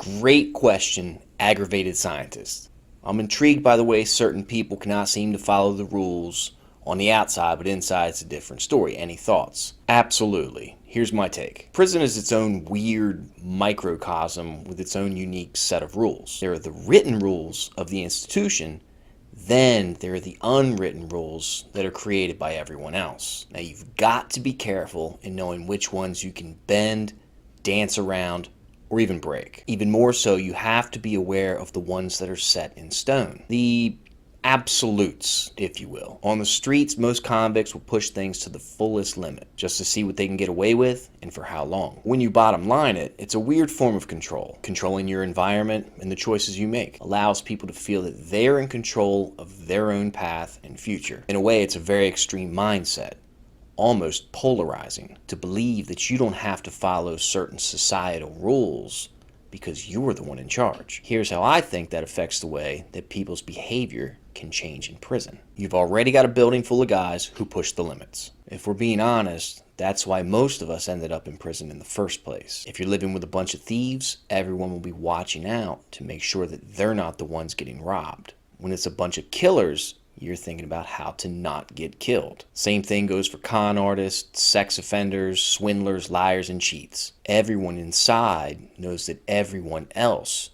Great question, aggravated scientist. I'm intrigued by the way certain people cannot seem to follow the rules on the outside, but inside it's a different story. Any thoughts? Absolutely. Here's my take. Prison is its own weird microcosm with its own unique set of rules. There are the written rules of the institution, then there are the unwritten rules that are created by everyone else. Now you've got to be careful in knowing which ones you can bend, dance around, or even break. Even more so, you have to be aware of the ones that are set in stone. The absolutes, if you will. On the streets, most convicts will push things to the fullest limit just to see what they can get away with and for how long. When you bottom line it, it's a weird form of control. Controlling your environment and the choices you make allows people to feel that they're in control of their own path and future. In a way, it's a very extreme mindset, almost polarizing, to believe that you don't have to follow certain societal rules because you're the one in charge. Here's how I think that affects the way that people's behavior can change in prison. You've already got a building full of guys who push the limits. If we're being honest, that's why most of us ended up in prison in the first place. If you're living with a bunch of thieves, everyone will be watching out to make sure that they're not the ones getting robbed. When it's a bunch of killers, you're thinking about how to not get killed. Same thing goes for con artists, sex offenders, swindlers, liars, and cheats. Everyone inside knows that everyone else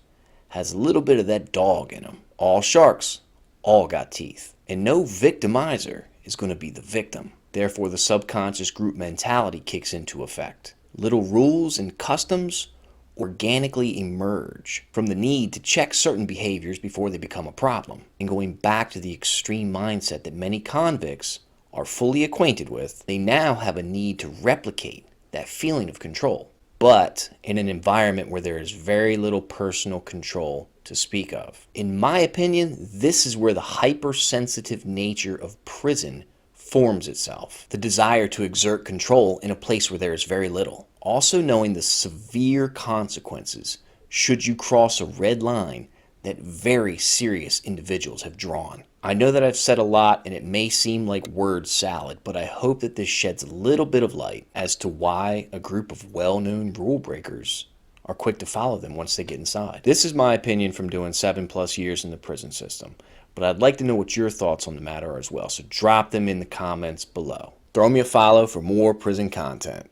has a little bit of that dog in them. All sharks, all got teeth. And no victimizer is going to be the victim. Therefore, the subconscious group mentality kicks into effect. Little rules and customs organically emerge from the need to check certain behaviors before they become a problem. And going back to the extreme mindset that many convicts are fully acquainted with, they now have a need to replicate that feeling of control, but in an environment where there is very little personal control to speak of. In my opinion, this is where the hypersensitive nature of prison forms itself. The desire to exert control in a place where there is very little. Also knowing the severe consequences should you cross a red line that very serious individuals have drawn. I know that I've said a lot and it may seem like word salad, but I hope that this sheds a little bit of light as to why a group of well-known rule breakers are quick to follow them once they get inside. This is my opinion from doing 7+ years in the prison system, but I'd like to know what your thoughts on the matter are as well, so drop them in the comments below. Throw me a follow for more prison content.